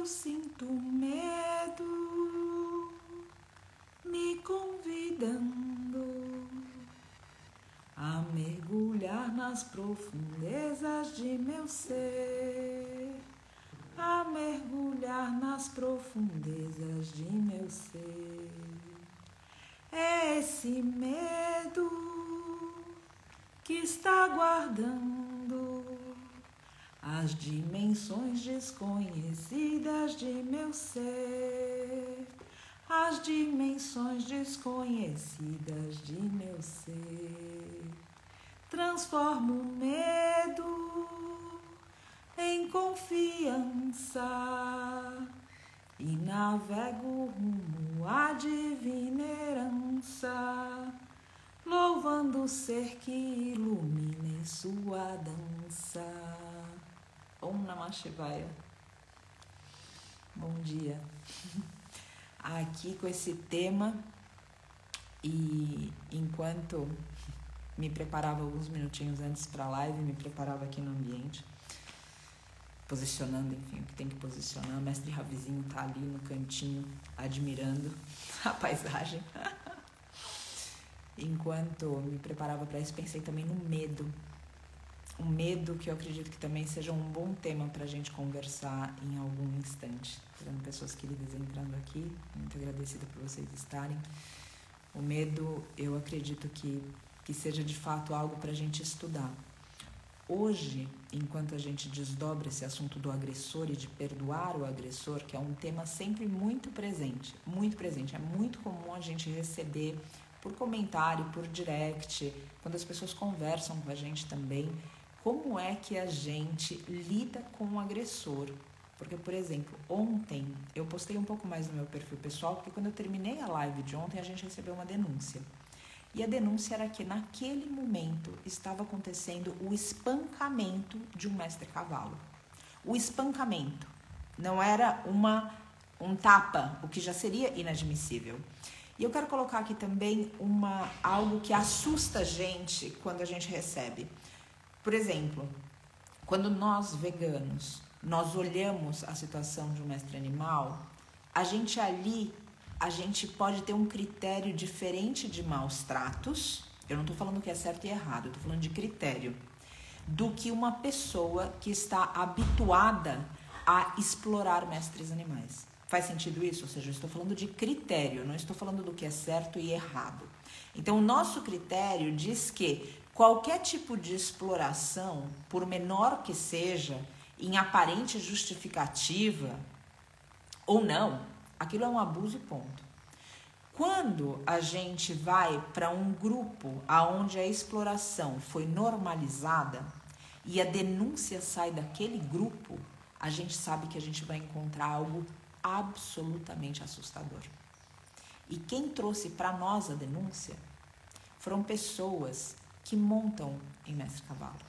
eu sinto medo me convidando a mergulhar nas profundezas de meu ser, a mergulhar nas profundezas de meu ser. É esse medo que está guardando as dimensões desconhecidas de meu ser, as dimensões desconhecidas de meu ser. Transformo o medo em confiança e navego rumo à divina herança, louvando o ser que ilumina em sua dança. Om Namah Shivaya. Bom dia. Aqui com esse tema, e enquanto me preparava alguns minutinhos antes para a live, me preparava aqui no ambiente, posicionando, enfim, o que tem que posicionar. O mestre Ravizinho tá ali no cantinho, admirando a paisagem. Enquanto me preparava para isso, pensei também no medo. Um medo que eu acredito que também seja um bom tema para a gente conversar em algum instante. Estou vendo pessoas queridas entrando aqui, muito agradecida por vocês estarem. O medo, eu acredito que seja de fato algo para a gente estudar. Hoje, enquanto a gente desdobra esse assunto do agressor e de perdoar o agressor, que é um tema sempre muito presente, é muito comum a gente receber por comentário, por direct, quando as pessoas conversam com a gente também, como é que a gente lida com o agressor. Porque, por exemplo, ontem eu postei um pouco mais no meu perfil pessoal, porque quando eu terminei a live de ontem, a gente recebeu uma denúncia. E a denúncia era que naquele momento estava acontecendo o espancamento de um mestre cavalo. O espancamento. Não era um tapa, o que já seria inadmissível. E eu quero colocar aqui também algo que assusta a gente quando a gente recebe. Por exemplo, quando nós veganos, nós olhamos a situação de um mestre animal, a gente pode ter um critério diferente de maus tratos. Eu não estou falando que é certo e errado, eu estou falando de critério. Do que uma pessoa que está habituada a explorar mestres animais. Faz sentido isso? Ou seja, eu estou falando de critério, não estou falando do que é certo e errado. Então, o nosso critério diz que qualquer tipo de exploração, por menor que seja, em aparente justificativa ou não, aquilo é um abuso, ponto. Quando a gente vai para um grupo onde a exploração foi normalizada e a denúncia sai daquele grupo, a gente sabe que a gente vai encontrar algo absolutamente assustador. E quem trouxe para nós a denúncia foram pessoas que montam em mestre cavalo.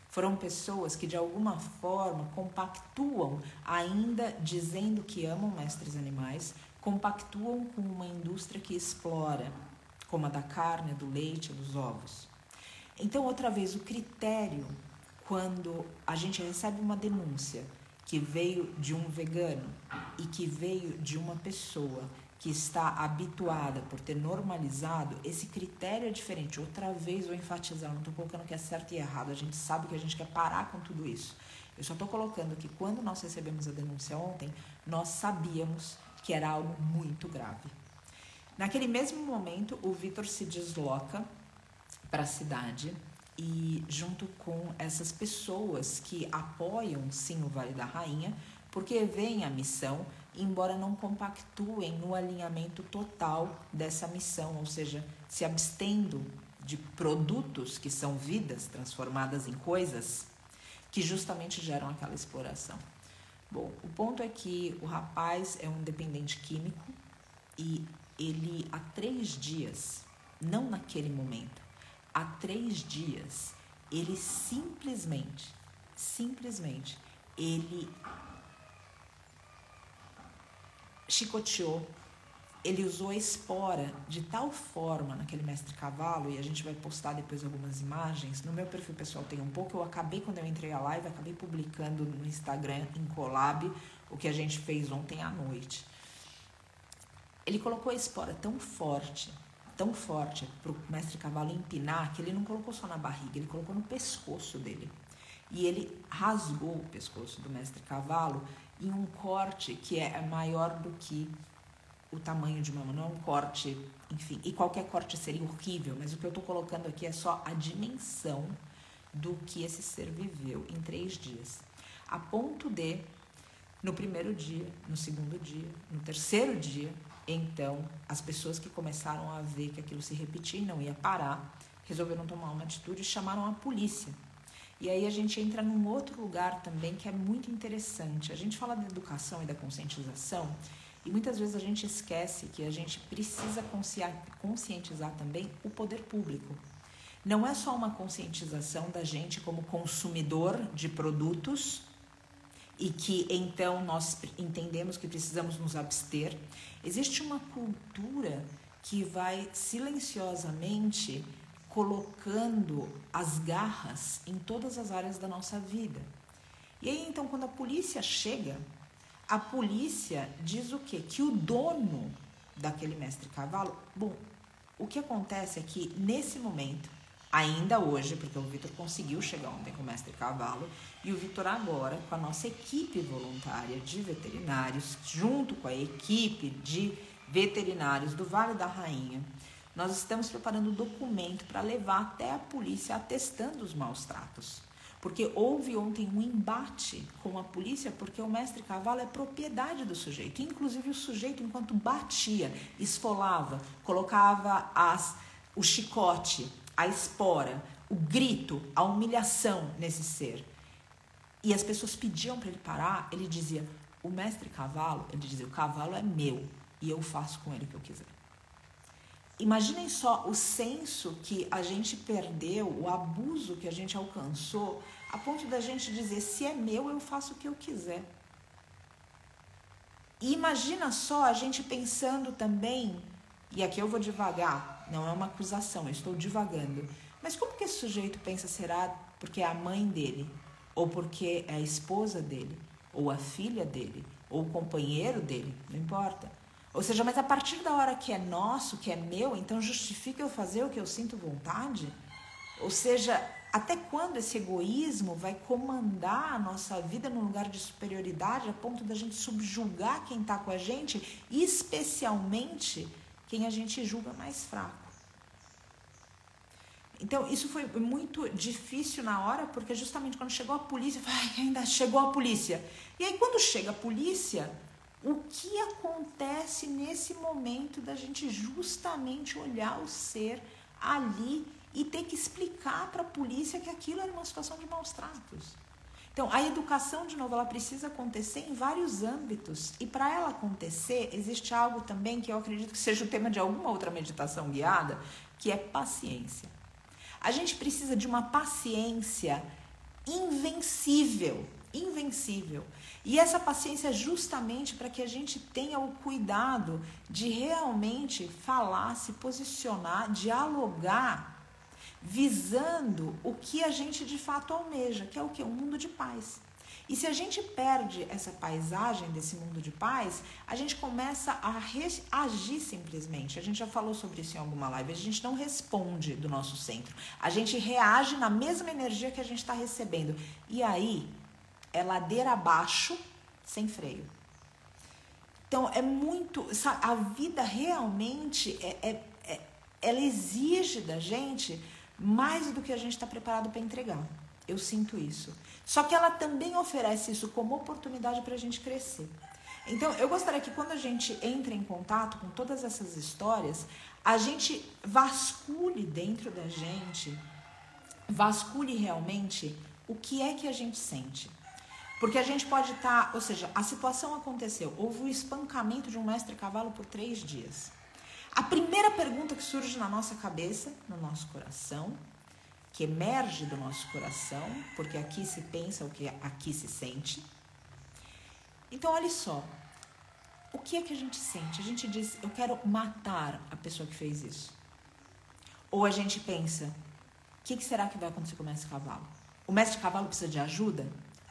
Foram pessoas que de alguma forma compactuam, ainda dizendo que amam mestres animais, compactuam com uma indústria que explora, como a da carne, do leite, dos ovos. Então, outra vez, o critério, quando a gente recebe uma denúncia que veio de um vegano e que veio de uma pessoa que está habituada por ter normalizado, esse critério é diferente. Outra vez vou enfatizar, não estou colocando que é certo e errado, a gente sabe que a gente quer parar com tudo isso. Eu só estou colocando que quando nós recebemos a denúncia ontem, nós sabíamos que era algo muito grave. Naquele mesmo momento, o Vitor se desloca para a cidade e junto com essas pessoas que apoiam sim o Vale da Rainha, porque veem a missão, embora não compactuem no alinhamento total dessa missão, ou seja, se abstendo de produtos que são vidas transformadas em coisas que justamente geram aquela exploração. Bom, o ponto é que o rapaz é um dependente químico e ele há 3 dias, não naquele momento, há 3 dias, ele simplesmente, ele chicoteou, ele usou a espora de tal forma naquele mestre cavalo, e a gente vai postar depois algumas imagens. No meu perfil pessoal tem um pouco, eu acabei, quando eu entrei a live, acabei publicando no Instagram, em collab, o que a gente fez ontem à noite. Ele colocou a espora tão forte para o mestre cavalo empinar, que ele não colocou só na barriga, ele colocou no pescoço dele. E ele rasgou o pescoço do mestre cavalo em um corte que é maior do que o tamanho de uma mão, não é um corte, enfim, e qualquer corte seria horrível, mas o que eu estou colocando aqui é só a dimensão do que esse ser viveu em 3 dias. A ponto de, no primeiro dia, no segundo dia, no terceiro dia, então, as pessoas que começaram a ver que aquilo se repetia e não ia parar, resolveram tomar uma atitude e chamaram a polícia. E aí a gente entra num outro lugar também que é muito interessante. A gente fala da educação e da conscientização, e muitas vezes a gente esquece que a gente precisa conscientizar também o poder público. Não é só uma conscientização da gente como consumidor de produtos e que então nós entendemos que precisamos nos abster. Existe uma cultura que vai silenciosamente colocando as garras em todas as áreas da nossa vida. E aí então quando a polícia chega, a polícia diz o quê? Que o dono daquele mestre cavalo... Bom, o que acontece é que nesse momento, ainda hoje, porque o Vitor conseguiu chegar ontem com o mestre cavalo, e o Vitor agora, com a nossa equipe voluntária de veterinários, junto com a equipe de veterinários do Vale da Rainha, nós estamos preparando o documento para levar até a polícia atestando os maus tratos. Porque houve ontem um embate com a polícia, porque o mestre cavalo é propriedade do sujeito. Inclusive o sujeito, enquanto batia, esfolava, colocava o chicote, a espora, o grito, a humilhação nesse ser. E as pessoas pediam para ele parar, ele dizia, o mestre cavalo, ele dizia, o cavalo é meu e eu faço com ele o que eu quiser. Imaginem só o senso que a gente perdeu, o abuso que a gente alcançou, a ponto da gente dizer, se é meu, eu faço o que eu quiser. E imagina só a gente pensando também, e aqui eu vou devagar, não é uma acusação, eu estou divagando, mas como que esse sujeito pensa, será porque é a mãe dele, ou porque é a esposa dele, ou a filha dele, ou o companheiro dele, não importa. Ou seja, mas a partir da hora que é nosso, que é meu, então justifica eu fazer o que eu sinto vontade? Ou seja, até quando esse egoísmo vai comandar a nossa vida num lugar de superioridade a ponto da gente subjugar quem está com a gente, especialmente quem a gente julga mais fraco? Então, isso foi muito difícil na hora, porque justamente quando chegou a polícia, eu falei, ainda chegou a polícia. E aí, quando chega a polícia, o que acontece nesse momento da gente justamente olhar o ser ali e ter que explicar para a polícia que aquilo era uma situação de maus tratos? Então, a educação, de novo, ela precisa acontecer em vários âmbitos. E para ela acontecer, existe algo também que eu acredito que seja o tema de alguma outra meditação guiada, que é paciência. A gente precisa de uma paciência invencível. E essa paciência é justamente para que a gente tenha o cuidado de realmente falar, se posicionar, dialogar, visando o que a gente de fato almeja, que é o quê? Um mundo de paz. E se a gente perde essa paisagem desse mundo de paz, a gente começa a agir simplesmente. A gente já falou sobre isso em alguma live. A gente não responde do nosso centro. A gente reage na mesma energia que a gente está recebendo. E aí, é ladeira abaixo, sem freio. Então, é muito... Sabe, a vida realmente, ela exige da gente mais do que a gente está preparado para entregar. Eu sinto isso. Só que ela também oferece isso como oportunidade para a gente crescer. Então, eu gostaria que quando a gente entra em contato com todas essas histórias, a gente vasculhe dentro da gente, vasculhe realmente o que é que a gente sente. Porque a gente pode estar, ou seja, a situação aconteceu, houve o espancamento de um mestre cavalo por 3 dias. A primeira pergunta que surge na nossa cabeça, no nosso coração, que emerge do nosso coração, porque aqui se pensa o que aqui se sente. Então, olha só, o que é que a gente sente? A gente diz, eu quero matar a pessoa que fez isso. Ou a gente pensa, o que será que vai acontecer com o mestre cavalo? O mestre cavalo precisa de ajuda?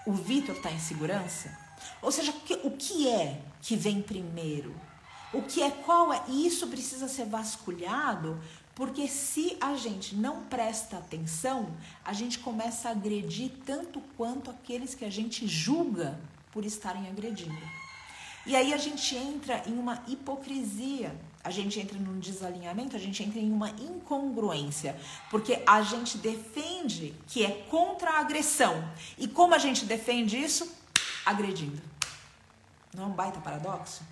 O Vitor está em segurança? Ou seja, o que é que vem primeiro? O que é, qual é? E isso precisa ser vasculhado, porque se a gente não presta atenção, a gente começa a agredir tanto quanto aqueles que a gente julga por estarem agredindo. E aí a gente entra em uma hipocrisia, a gente entra num desalinhamento, a gente entra em uma incongruência, porque a gente defende que é contra a agressão. E como a gente defende isso? Agredindo. Não é um baita paradoxo?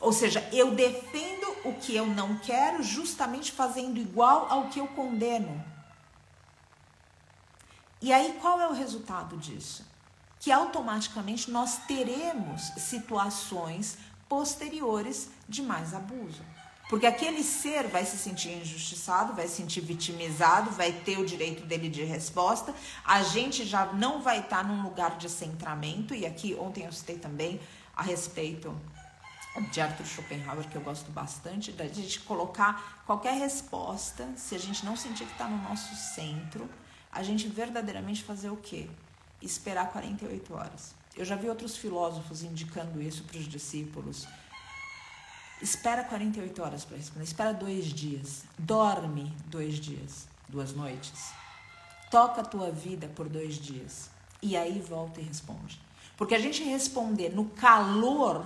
Ou seja, eu defendo o que eu não quero justamente fazendo igual ao que eu condeno. E aí qual é o resultado disso? Que automaticamente nós teremos situações posteriores de mais abuso. Porque aquele ser vai se sentir injustiçado, vai se sentir vitimizado, vai ter o direito dele de resposta, a gente já não vai estar num lugar de centramento, e aqui ontem eu citei também a respeito de Arthur Schopenhauer, que eu gosto bastante, da gente colocar qualquer resposta, se a gente não sentir que está no nosso centro, a gente verdadeiramente fazer o quê? Esperar 48 horas. Eu já vi outros filósofos indicando isso para os discípulos. Espera 48 horas para responder, espera 2 dias, dorme 2 dias, 2 noites, toca a tua vida por 2 dias e aí volta e responde. Porque a gente responder no calor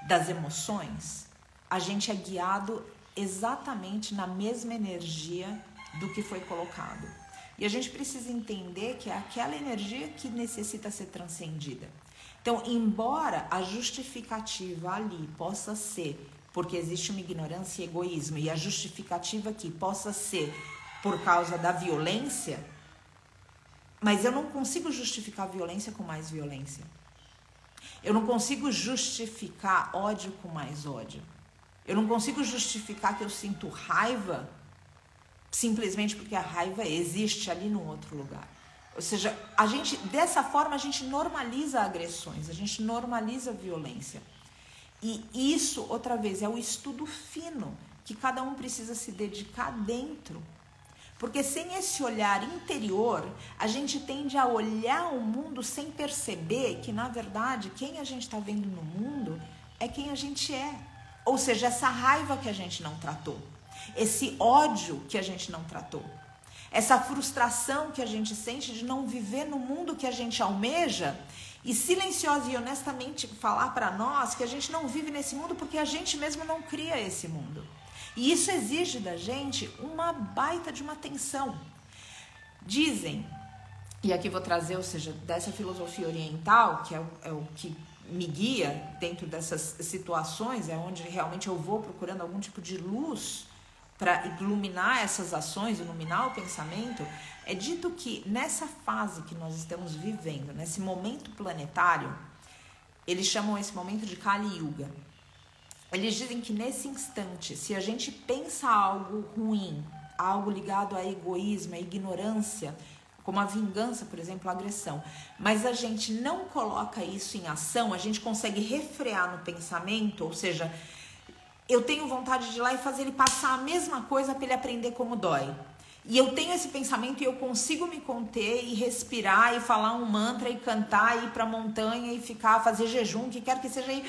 das emoções, a gente é guiado exatamente na mesma energia do que foi colocado. E a gente precisa entender que é aquela energia que necessita ser transcendida. Então, embora a justificativa ali possa ser porque existe uma ignorância e egoísmo, e a justificativa aqui possa ser por causa da violência, mas eu não consigo justificar violência com mais violência. Eu não consigo justificar ódio com mais ódio. Eu não consigo justificar que eu sinto raiva simplesmente porque a raiva existe ali num outro lugar. Ou seja, dessa forma a gente normaliza agressões, a gente normaliza a violência. E isso, outra vez, é o estudo fino que cada um precisa se dedicar dentro. Porque sem esse olhar interior, a gente tende a olhar o mundo sem perceber que, na verdade, quem a gente está vendo no mundo é quem a gente é. Ou seja, essa raiva que a gente não tratou, esse ódio que a gente não tratou, essa frustração que a gente sente de não viver no mundo que a gente almeja e silenciosa e honestamente falar para nós que a gente não vive nesse mundo porque a gente mesmo não cria esse mundo. E isso exige da gente uma baita de uma atenção. Dizem, e aqui vou trazer, ou seja, dessa filosofia oriental, que é o que me guia dentro dessas situações, é onde realmente eu vou procurando algum tipo de luz para iluminar essas ações, iluminar o pensamento, é dito que nessa fase que nós estamos vivendo, nesse momento planetário, eles chamam esse momento de Kali Yuga. Eles dizem que nesse instante, se a gente pensa algo ruim, algo ligado a egoísmo, a ignorância, como a vingança, por exemplo, a agressão, mas a gente não coloca isso em ação, a gente consegue refrear no pensamento, ou seja, eu tenho vontade de ir lá e fazer ele passar a mesma coisa para ele aprender como dói. E eu tenho esse pensamento e eu consigo me conter e respirar e falar um mantra e cantar, e ir para a montanha e fazer jejum, que quer que seja aí.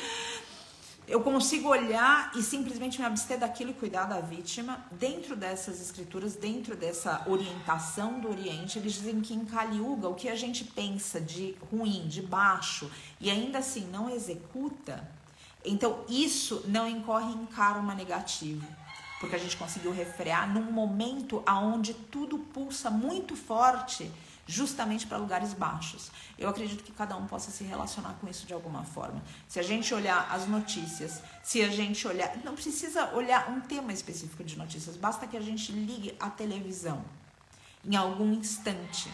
Eu consigo olhar e simplesmente me abster daquilo e cuidar da vítima. Dentro dessas escrituras, dentro dessa orientação do Oriente, eles dizem que em Kali Yuga, o que a gente pensa de ruim, de baixo, e ainda assim não executa, então isso não incorre em karma negativo, porque a gente conseguiu refrear num momento onde tudo pulsa muito forte, justamente para lugares baixos. Eu acredito que cada um possa se relacionar com isso de alguma forma. Se a gente olhar as notícias, se a gente olhar... Não precisa olhar um tema específico de notícias, basta que a gente ligue a televisão em algum instante,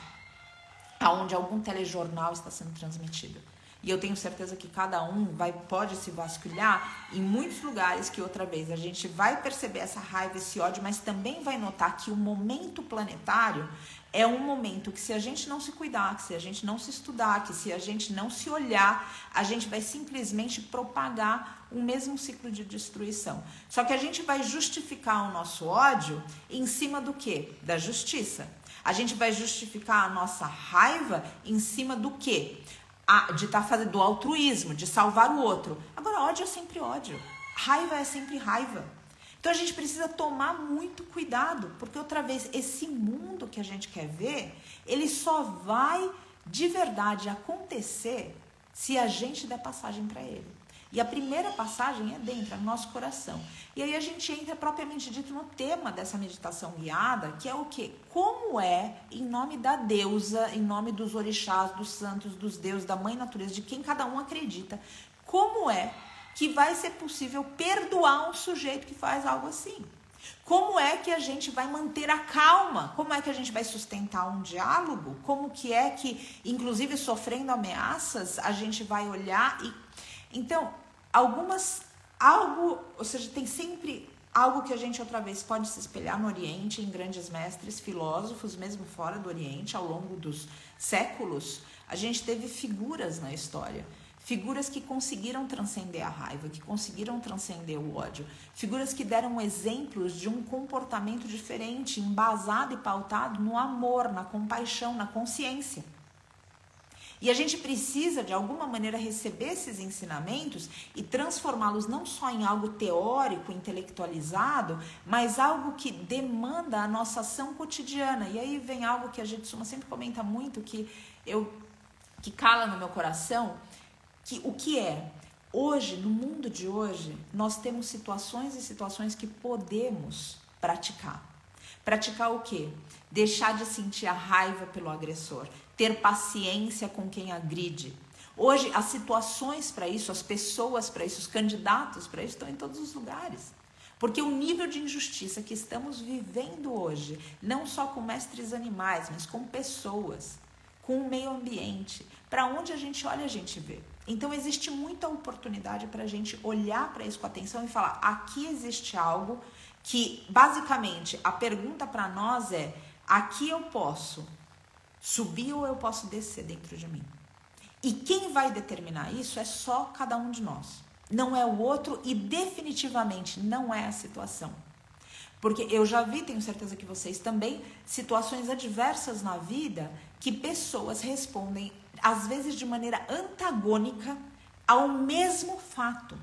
onde algum telejornal está sendo transmitido. E eu tenho certeza que cada um pode se vasculhar em muitos lugares que outra vez a gente vai perceber essa raiva, esse ódio, mas também vai notar que o momento planetário É um momento que, se a gente não se cuidar, que se a gente não se estudar, que se a gente não se olhar, a gente vai simplesmente propagar o mesmo ciclo de destruição. Só que a gente vai justificar o nosso ódio em cima do quê? Da justiça. A gente vai justificar a nossa raiva em cima do quê? De estar fazendo do altruísmo, de salvar o outro. Agora, ódio é sempre ódio. Raiva é sempre raiva. Então a gente precisa tomar muito cuidado, porque outra vez, esse mundo que a gente quer ver, ele só vai de verdade acontecer se a gente der passagem para ele. E a primeira passagem é dentro, é no nosso coração. E aí a gente entra propriamente dito no tema dessa meditação guiada, que é o quê? Como é, em nome da deusa, em nome dos orixás, dos santos, dos deuses, da mãe natureza, de quem cada um acredita, como é que vai ser possível perdoar um sujeito que faz algo assim? Como é que a gente vai manter a calma? Como é que a gente vai sustentar um diálogo? Como que é que, inclusive sofrendo ameaças, a gente vai olhar e... Então, ou seja, tem sempre algo que a gente outra vez pode se espelhar no Oriente, em grandes mestres, filósofos, mesmo fora do Oriente, ao longo dos séculos, a gente teve figuras na história. Figuras que conseguiram transcender a raiva, que conseguiram transcender o ódio. Figuras que deram exemplos de um comportamento diferente, embasado e pautado no amor, na compaixão, na consciência. E a gente precisa, de alguma maneira, receber esses ensinamentos e transformá-los não só em algo teórico, intelectualizado, mas algo que demanda a nossa ação cotidiana. E aí vem algo que a gente sempre comenta muito, que cala no meu coração, que o que é? Hoje, no mundo de hoje, nós temos situações e situações que podemos praticar. Praticar o quê? Deixar de sentir a raiva pelo agressor, ter paciência com quem agride. Hoje, as situações para isso, as pessoas para isso, os candidatos para isso estão em todos os lugares. Porque o nível de injustiça que estamos vivendo hoje, não só com mestres animais, mas com pessoas, com o meio ambiente, para onde a gente olha, a gente vê. Então, existe muita oportunidade para a gente olhar para isso com atenção e falar, aqui existe algo que, basicamente, a pergunta para nós é, aqui eu posso subir ou eu posso descer dentro de mim? E quem vai determinar isso é só cada um de nós. Não é o outro e definitivamente não é a situação. Porque eu já vi, tenho certeza que vocês também, situações adversas na vida que pessoas respondem, às vezes de maneira antagônica, ao mesmo fato.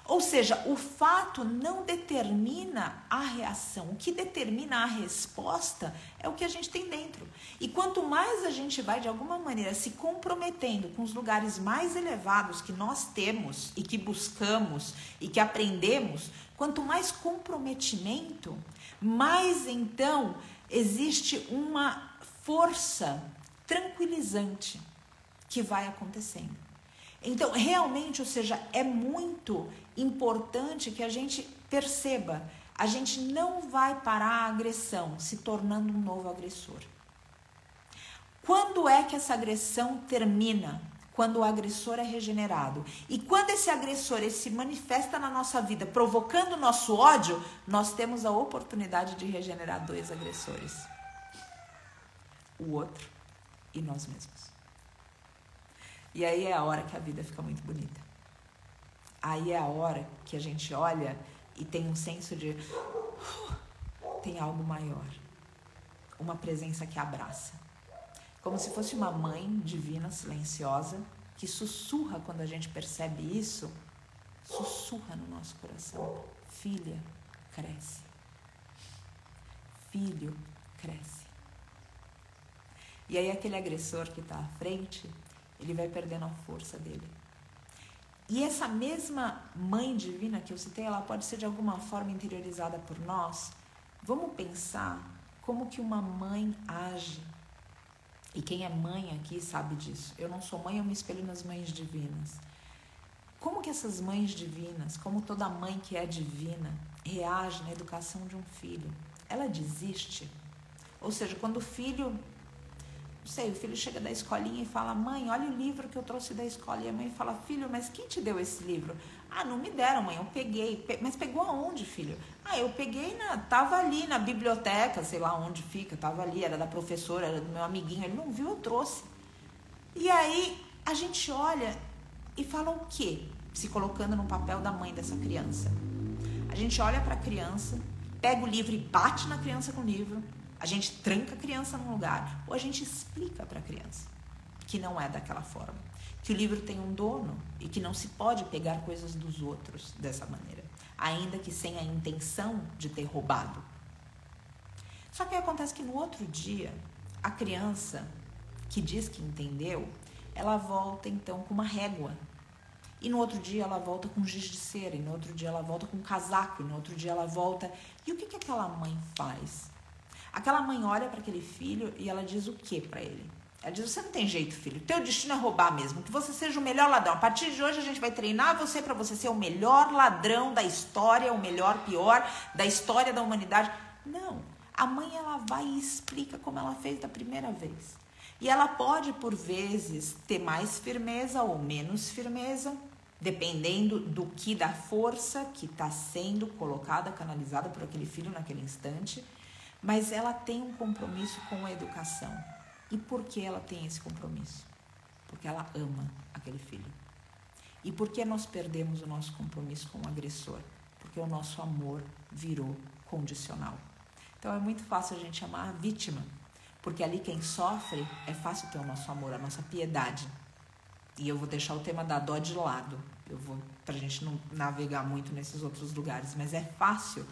Ou seja, o fato não determina a reação. O que determina a resposta é o que a gente tem dentro. E quanto mais a gente vai, de alguma maneira, se comprometendo com os lugares mais elevados que nós temos e que buscamos e que aprendemos, quanto mais comprometimento, mais então existe uma força tranquilizante que vai acontecendo. Então, realmente, ou seja, é muito importante que a gente perceba, a gente não vai parar a agressão se tornando um novo agressor. Quando é que essa agressão termina? Quando o agressor é regenerado. E quando esse agressor se manifesta na nossa vida, provocando o nosso ódio, nós temos a oportunidade de regenerar dois agressores. O outro e nós mesmos. E aí é a hora que a vida fica muito bonita. Aí é a hora que a gente olha e tem um senso de... tem algo maior. Uma presença que abraça. Como se fosse uma mãe divina, silenciosa, que sussurra quando a gente percebe isso. Sussurra no nosso coração. Filha, cresce. Filho, cresce. E aí aquele agressor que está à frente... ele vai perdendo a força dele. E essa mesma mãe divina que eu citei, ela pode ser de alguma forma interiorizada por nós. Vamos pensar como que uma mãe age. E quem é mãe aqui sabe disso. Eu não sou mãe, eu me espelho nas mães divinas. Como que essas mães divinas, como toda mãe que é divina, reage na educação de um filho? Ela desiste? Ou seja, quando o filho não sei, o filho chega da escolinha e fala, mãe, olha o livro que eu trouxe da escola. E a mãe fala, filho, mas quem te deu esse livro? Ah, não me deram, mãe, eu peguei. Mas pegou aonde, filho? Ah, eu peguei, tava ali na biblioteca, sei lá onde fica, tava ali, era da professora, era do meu amiguinho, ele não viu, eu trouxe. E aí a gente olha e fala o quê? Se colocando no papel da mãe dessa criança. A gente olha para a criança, pega o livro e bate na criança com o livro, a gente tranca a criança num lugar, ou a gente explica para a criança que não é daquela forma, que o livro tem um dono e que não se pode pegar coisas dos outros dessa maneira, ainda que sem a intenção de ter roubado. Só que acontece que no outro dia, a criança que diz que entendeu, ela volta então com uma régua. E no outro dia ela volta com giz de cera, e no outro dia ela volta com um casaco, e no outro dia ela volta... E o que aquela mãe faz? Aquela mãe olha para aquele filho e ela diz o que para ele? Ela diz, você não tem jeito, filho, teu destino é roubar mesmo, que você seja o melhor ladrão. A partir de hoje a gente vai treinar você para você ser o melhor ladrão da história, o melhor, pior da história da humanidade. Não, a mãe ela vai e explica como ela fez da primeira vez. E ela pode, por vezes, ter mais firmeza ou menos firmeza, dependendo da força que está sendo colocada, canalizada por aquele filho naquele instante, mas ela tem um compromisso com a educação. E por que ela tem esse compromisso? Porque ela ama aquele filho. E por que nós perdemos o nosso compromisso com o agressor? Porque o nosso amor virou condicional. Então é muito fácil a gente amar a vítima, porque ali quem sofre é fácil ter o nosso amor, a nossa piedade. E eu vou deixar o tema da dó de lado, pra gente não navegar muito nesses outros lugares, mas é fácil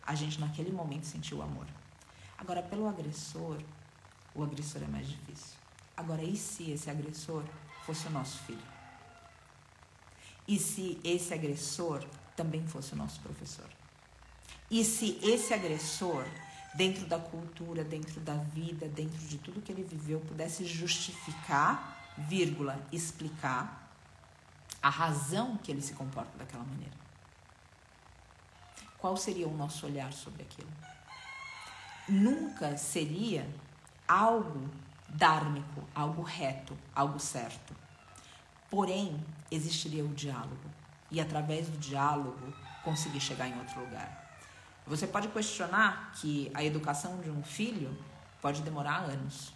a gente naquele momento sentir o amor. Agora, pelo agressor, o agressor é mais difícil. Agora, e se esse agressor fosse o nosso filho? E se esse agressor também fosse o nosso professor? E se esse agressor, dentro da cultura, dentro da vida, dentro de tudo que ele viveu, pudesse justificar, explicar a razão que ele se comporta daquela maneira? Qual seria o nosso olhar sobre aquilo? Nunca seria algo dármico, algo reto, algo certo. Porém, existiria o diálogo. E através do diálogo, conseguir chegar em outro lugar. Você pode questionar que a educação de um filho pode demorar anos.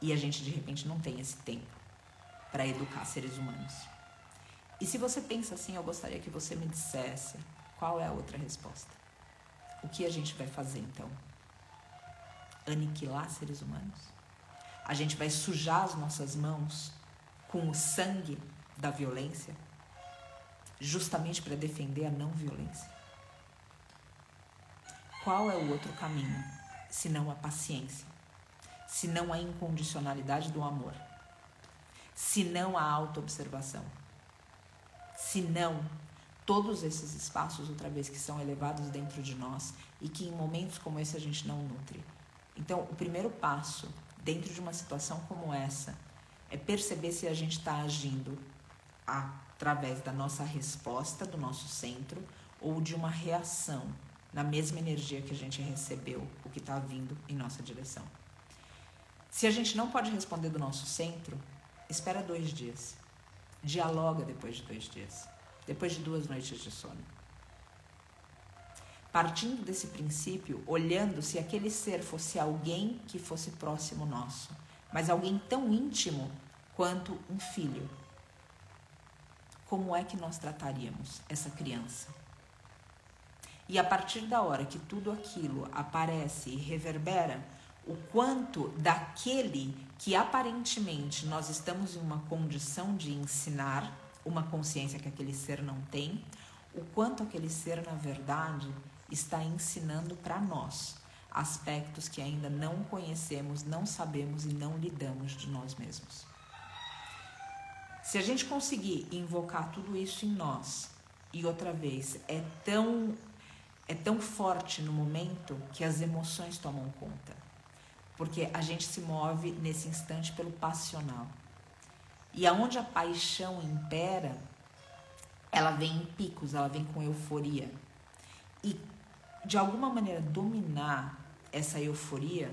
E a gente, de repente, não tem esse tempo para educar seres humanos. E se você pensa assim, eu gostaria que você me dissesse qual é a outra resposta. O que a gente vai fazer, então? Aniquilar seres humanos? A gente vai sujar as nossas mãos com o sangue da violência, justamente para defender a não violência? Qual é o outro caminho, se não a paciência, se não a incondicionalidade do amor, se não a autoobservação, se não todos esses espaços, outra vez, que são elevados dentro de nós e que em momentos como esse a gente não nutre? Então, o primeiro passo dentro de uma situação como essa é perceber se a gente está agindo através da nossa resposta, do nosso centro, ou de uma reação na mesma energia que a gente recebeu, o que está vindo em nossa direção. Se a gente não pode responder do nosso centro, espera 2 dias. Dialoga depois de 2 dias. Depois de 2 noites de sono. Partindo desse princípio, olhando se aquele ser fosse alguém que fosse próximo nosso, mas alguém tão íntimo quanto um filho, como é que nós trataríamos essa criança? E a partir da hora que tudo aquilo aparece e reverbera, o quanto daquele que aparentemente nós estamos em uma condição de ensinar, uma consciência que aquele ser não tem, o quanto aquele ser, na verdade, está ensinando para nós aspectos que ainda não conhecemos, não sabemos e não lidamos de nós mesmos. Se a gente conseguir invocar tudo isso em nós, e outra vez, é tão forte no momento que as emoções tomam conta. Porque a gente se move nesse instante pelo passional. E aonde a paixão impera, ela vem em picos, ela vem com euforia. E, de alguma maneira, dominar essa euforia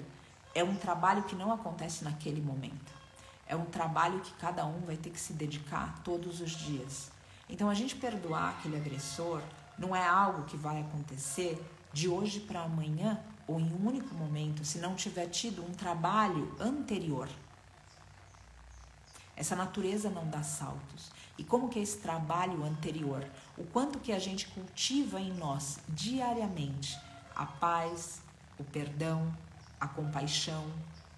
é um trabalho que não acontece naquele momento. É um trabalho que cada um vai ter que se dedicar todos os dias. Então, a gente perdoar aquele agressor não é algo que vai acontecer de hoje para amanhã ou em um único momento, se não tiver tido um trabalho anterior. Essa natureza não dá saltos. E como que é esse trabalho anterior? O quanto que a gente cultiva em nós diariamente a paz, o perdão, a compaixão,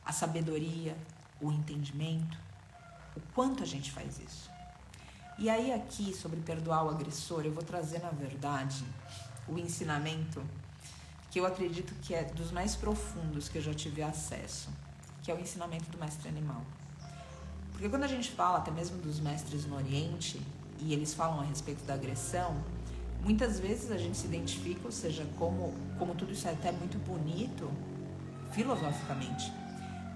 a sabedoria, o entendimento. O quanto a gente faz isso. E aí aqui, sobre perdoar o agressor, eu vou trazer, na verdade, o ensinamento que eu acredito que é dos mais profundos que eu já tive acesso, que é o ensinamento do mestre animal. Porque quando a gente fala até mesmo dos mestres no Oriente, e eles falam a respeito da agressão, muitas vezes a gente se identifica, ou seja, como tudo isso é até muito bonito, filosoficamente,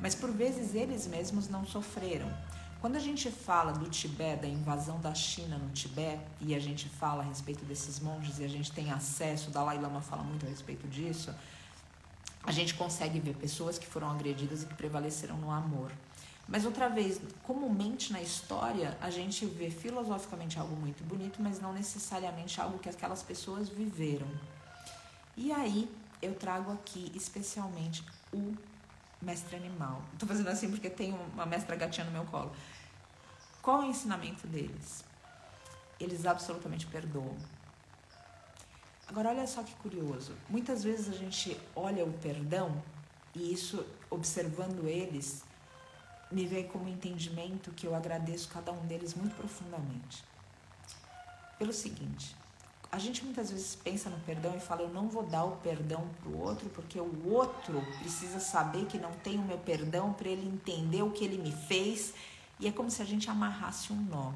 mas por vezes eles mesmos não sofreram. Quando a gente fala do Tibete, da invasão da China no Tibete, e a gente fala a respeito desses monges, e a gente tem acesso, o Dalai Lama fala muito a respeito disso, a gente consegue ver pessoas que foram agredidas e que prevaleceram no amor. Mas outra vez, comumente na história, a gente vê filosoficamente algo muito bonito, mas não necessariamente algo que aquelas pessoas viveram. E aí, eu trago aqui especialmente o mestre animal. Estou fazendo assim porque tem uma mestra gatinha no meu colo. Qual é o ensinamento deles? Eles absolutamente perdoam. Agora, olha só que curioso. Muitas vezes a gente olha o perdão e isso, observando eles, me vem como entendimento que eu agradeço cada um deles muito profundamente. Pelo seguinte, a gente muitas vezes pensa no perdão e fala, eu não vou dar o perdão pro outro porque o outro precisa saber que não tem o meu perdão para ele entender o que ele me fez. E é como se a gente amarrasse um nó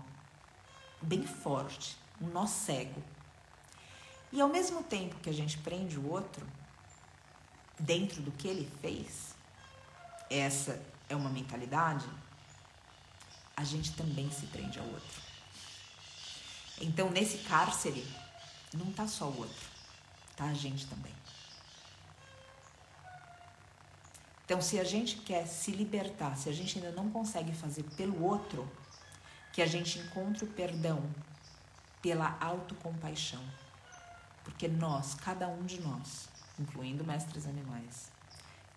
bem forte, um nó cego. E ao mesmo tempo que a gente prende o outro dentro do que ele fez, essa é uma mentalidade, a gente também se prende ao outro. Então, nesse cárcere, não tá só o outro, tá a gente também. Então, se a gente quer se libertar, se a gente ainda não consegue fazer pelo outro, que a gente encontre o perdão pela autocompaixão. Porque nós, cada um de nós, incluindo mestres animais,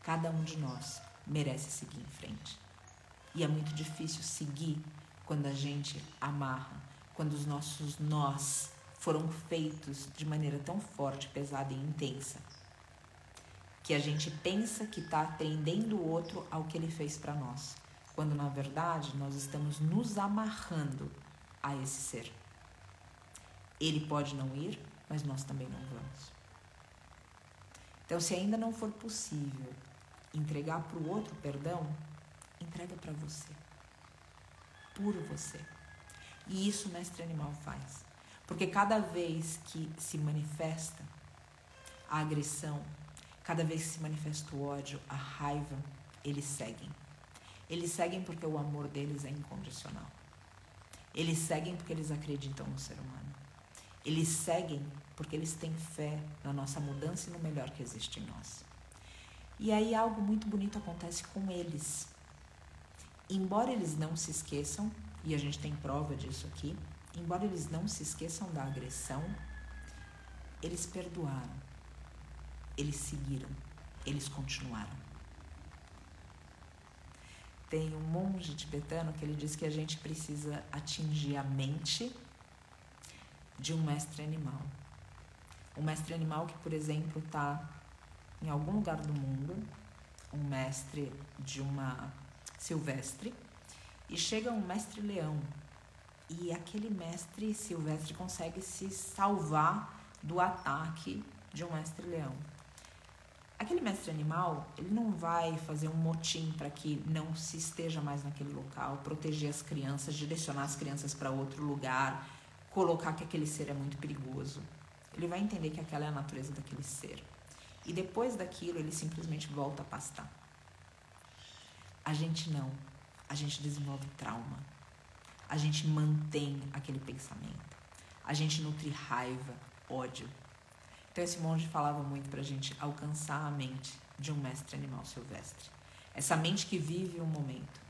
cada um de nós merece seguir em frente. E é muito difícil seguir quando a gente amarra, quando os nossos nós foram feitos de maneira tão forte, pesada e intensa, que a gente pensa que está prendendo o outro ao que ele fez para nós, quando na verdade nós estamos nos amarrando a esse ser. Ele pode não ir, mas nós também não vamos. Então, se ainda não for possível entregar para o outro perdão, entrega para você, por você. E isso o mestre animal faz. Porque cada vez que se manifesta a agressão, cada vez que se manifesta o ódio, a raiva, eles seguem. Eles seguem porque o amor deles é incondicional. Eles seguem porque eles acreditam no ser humano. Eles seguem porque eles têm fé na nossa mudança e no melhor que existe em nós. E aí algo muito bonito acontece com eles. Embora eles não se esqueçam, e a gente tem prova disso aqui, embora eles não se esqueçam da agressão, eles perdoaram, eles seguiram, eles continuaram. Tem um monge tibetano que ele diz que a gente precisa atingir a mente de um mestre animal. Um mestre animal que, por exemplo, está em algum lugar do mundo, um mestre de uma silvestre, e chega um mestre leão, e aquele mestre silvestre consegue se salvar do ataque de um mestre leão. Aquele mestre animal, ele não vai fazer um motim para que não se esteja mais naquele local, proteger as crianças, direcionar as crianças para outro lugar, colocar que aquele ser é muito perigoso. Ele vai entender que aquela é a natureza daquele ser. E depois daquilo, ele simplesmente volta a pastar. A gente não. A gente desenvolve trauma. A gente mantém aquele pensamento. A gente nutre raiva, ódio. Então esse monge falava muito pra gente alcançar a mente de um mestre animal silvestre. Essa mente que vive o momento.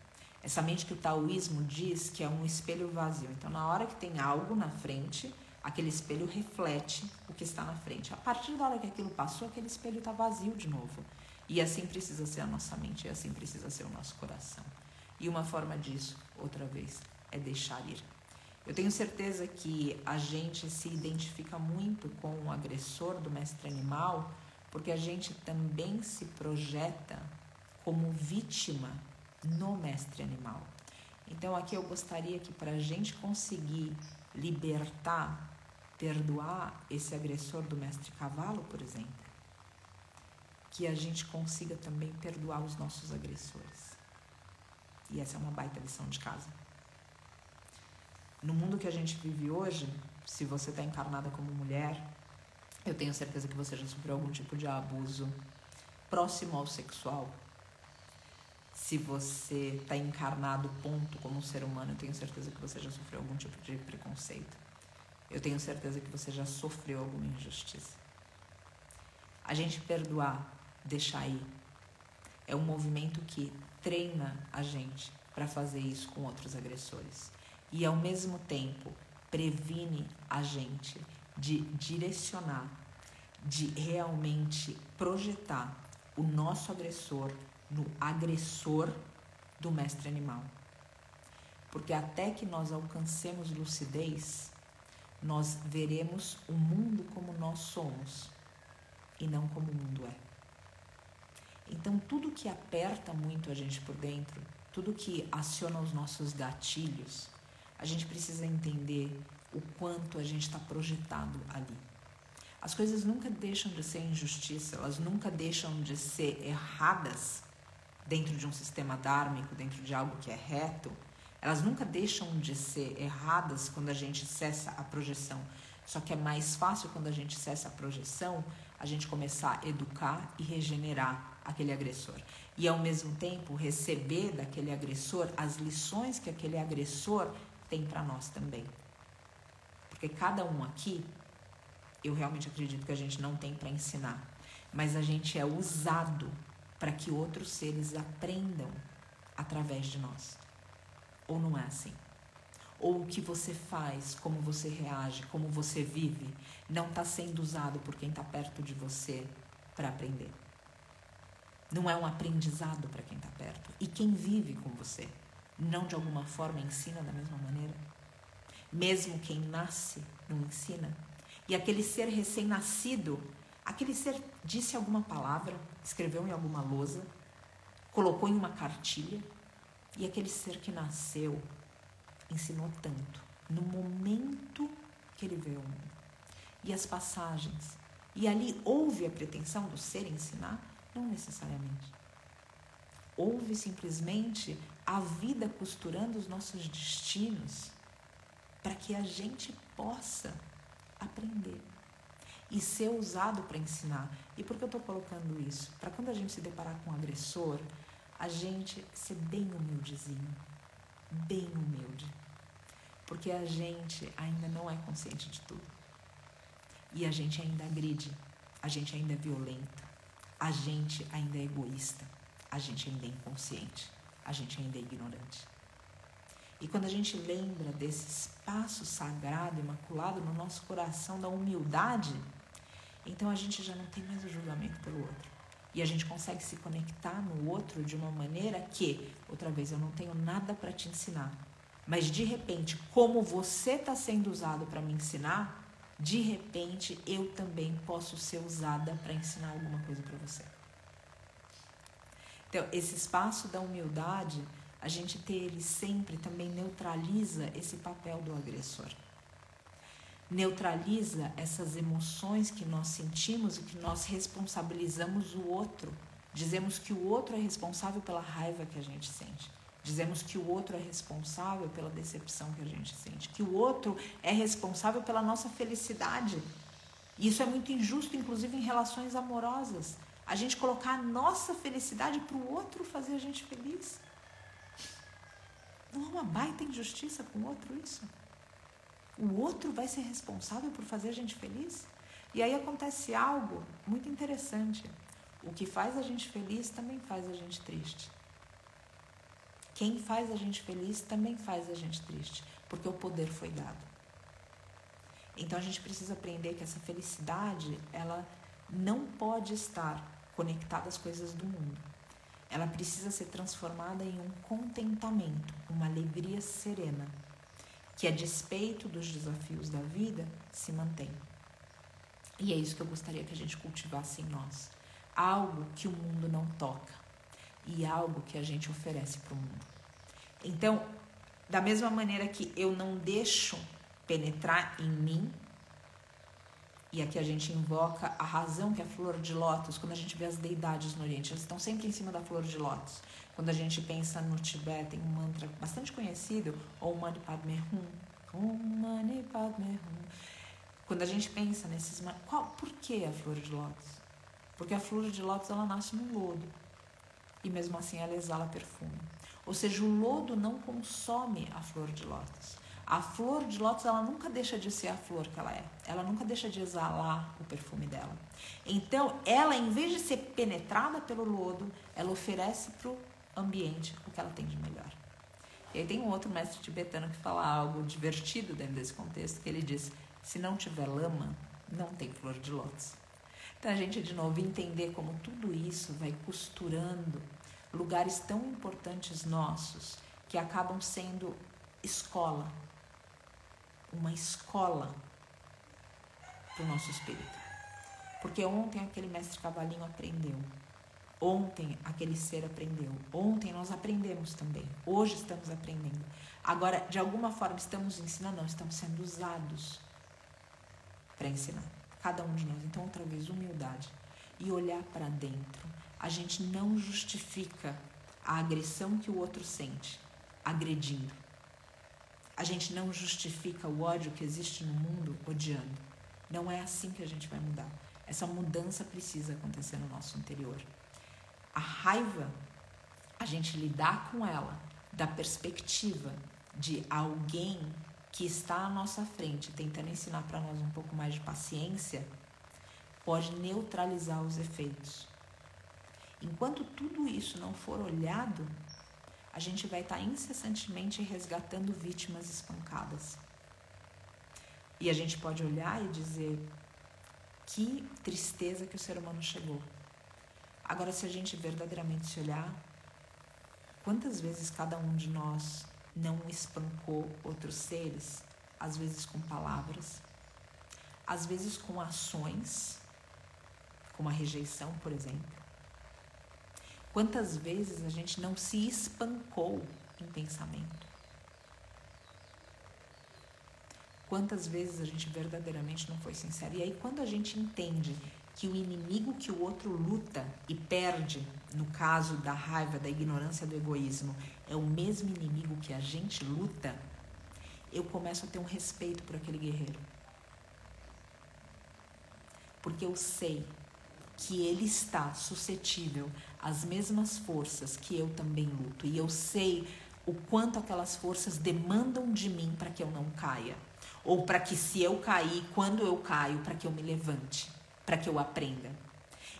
Essa mente que o taoísmo diz que é um espelho vazio. Então, na hora que tem algo na frente, aquele espelho reflete o que está na frente. A partir da hora que aquilo passou, aquele espelho está vazio de novo. E assim precisa ser a nossa mente, e assim precisa ser o nosso coração. E uma forma disso, outra vez, é deixar ir. Eu tenho certeza que a gente se identifica muito com o agressor do mestre animal, porque a gente também se projeta como vítima no mestre animal. Então aqui eu gostaria que, para a gente conseguir libertar, perdoar esse agressor do mestre cavalo, por exemplo, que a gente consiga também perdoar os nossos agressores. E essa é uma baita lição de casa. No mundo que a gente vive hoje, se você está encarnada como mulher, eu tenho certeza que você já sofreu algum tipo de abuso próximo ao sexual. Se você está encarnado, ponto, como um ser humano, eu tenho certeza que você já sofreu algum tipo de preconceito. Eu tenho certeza que você já sofreu alguma injustiça. A gente perdoar, deixar ir, é um movimento que treina a gente para fazer isso com outros agressores. E, ao mesmo tempo, previne a gente de direcionar, de realmente projetar o nosso agressor no agressor do mestre animal. Porque até que nós alcancemos lucidez, nós veremos o mundo como nós somos e não como o mundo é. Então, tudo que aperta muito a gente por dentro, tudo que aciona os nossos gatilhos, a gente precisa entender o quanto a gente está projetado ali. As coisas nunca deixam de ser injustiça, elas nunca deixam de ser erradas dentro de um sistema dármico, dentro de algo que é reto. Elas nunca deixam de ser erradas quando a gente cessa a projeção. Só que é mais fácil, quando a gente cessa a projeção, a gente começar a educar e regenerar aquele agressor. E, ao mesmo tempo, receber daquele agressor as lições que aquele agressor tem para nós também. Porque cada um aqui, eu realmente acredito que a gente não tem para ensinar, mas a gente é usado para que outros seres aprendam através de nós. Ou não é assim? Ou o que você faz, como você reage, como você vive, não está sendo usado por quem está perto de você para aprender. Não é um aprendizado para quem está perto. E quem vive com você, não de alguma forma ensina da mesma maneira? Mesmo quem nasce não ensina? E aquele ser recém-nascido, aquele ser disse alguma palavra, escreveu em alguma lousa, colocou em uma cartilha, e aquele ser que nasceu ensinou tanto no momento que ele veio ao mundo. E as passagens. E ali houve a pretensão do ser ensinar? Não necessariamente. Houve simplesmente a vida costurando os nossos destinos para que a gente possa aprender e ser usado para ensinar. E por que eu estou colocando isso? Para quando a gente se deparar com um agressor, a gente ser bem humildezinho, bem humilde. Porque a gente ainda não é consciente de tudo. E a gente ainda agride, a gente ainda é violento, a gente ainda é egoísta, a gente ainda é inconsciente, a gente ainda é ignorante. E quando a gente lembra desse espaço sagrado, imaculado no nosso coração, da humildade, então a gente já não tem mais o julgamento pelo outro. E a gente consegue se conectar no outro de uma maneira que, outra vez, eu não tenho nada para te ensinar. Mas, de repente, como você está sendo usado para me ensinar, de repente, eu também posso ser usada para ensinar alguma coisa para você. Então, esse espaço da humildade, a gente ter ele sempre também neutraliza esse papel do agressor. Neutraliza essas emoções que nós sentimos e que nós responsabilizamos o outro. Dizemos que o outro é responsável pela raiva que a gente sente. Dizemos que o outro é responsável pela decepção que a gente sente. Que o outro é responsável pela nossa felicidade. E isso é muito injusto, inclusive em relações amorosas. A gente colocar a nossa felicidade para o outro fazer a gente feliz. Não é uma baita injustiça com o outro isso? O outro vai ser responsável por fazer a gente feliz? E aí acontece algo muito interessante. O que faz a gente feliz também faz a gente triste. Quem faz a gente feliz também faz a gente triste, porque o poder foi dado. Então a gente precisa aprender que essa felicidade, ela não pode estar conectada às coisas do mundo. Ela precisa ser transformada em um contentamento, uma alegria serena, que a despeito dos desafios da vida, se mantém. E é isso que eu gostaria que a gente cultivasse em nós. Algo que o mundo não toca e algo que a gente oferece para o mundo. Então, da mesma maneira que eu não deixo penetrar em mim, e aqui a gente invoca a razão, que é a flor de lótus. Quando a gente vê as deidades no Oriente, elas estão sempre em cima da flor de lótus. Quando a gente pensa no Tibete, tem um mantra bastante conhecido, Om Mani Padme Hum, Om Mani Padme Hum. Quando a gente pensa nesses... Por que a flor de lótus? Porque a flor de lótus, ela nasce no lodo. E mesmo assim ela exala perfume. Ou seja, o lodo não consome a flor de lótus. A flor de lótus, ela nunca deixa de ser a flor que ela é. Ela nunca deixa de exalar o perfume dela. Então, ela, em vez de ser penetrada pelo lodo, ela oferece para o ambiente o que ela tem de melhor. E aí tem um outro mestre tibetano que fala algo divertido dentro desse contexto, que ele diz, se não tiver lama, não tem flor de lótus. Então, a gente, de novo, entender como tudo isso vai costurando lugares tão importantes nossos, que acabam sendo escola, uma escola para o nosso espírito. Porque ontem aquele mestre cavalinho aprendeu, ontem aquele ser aprendeu, ontem nós aprendemos também, hoje estamos aprendendo. Agora, de alguma forma, estamos ensinando, não, estamos sendo usados para ensinar, cada um de nós. Então, outra vez, humildade e olhar para dentro. A gente não justifica a agressão que o outro sente, agredindo. A gente não justifica o ódio que existe no mundo odiando. Não é assim que a gente vai mudar. Essa mudança precisa acontecer no nosso interior. A raiva, a gente lidar com ela da perspectiva de alguém que está à nossa frente, tentando ensinar para nós um pouco mais de paciência, pode neutralizar os efeitos. Enquanto tudo isso não for olhado, a gente vai estar incessantemente resgatando vítimas espancadas. E a gente pode olhar e dizer, que tristeza que o ser humano chegou. Agora, se a gente verdadeiramente se olhar, quantas vezes cada um de nós não espancou outros seres, às vezes com palavras, às vezes com ações, como a rejeição, por exemplo. Quantas vezes a gente não se espancou em pensamento? Quantas vezes a gente verdadeiramente não foi sincero? E aí, quando a gente entende que o inimigo que o outro luta e perde, no caso da raiva, da ignorância, do egoísmo, é o mesmo inimigo que a gente luta, eu começo a ter um respeito por aquele guerreiro. Porque eu sei que ele está suscetível às mesmas forças que eu também luto. E eu sei o quanto aquelas forças demandam de mim para que eu não caia. Ou para que, se eu cair, quando eu caio, para que eu me levante, para que eu aprenda.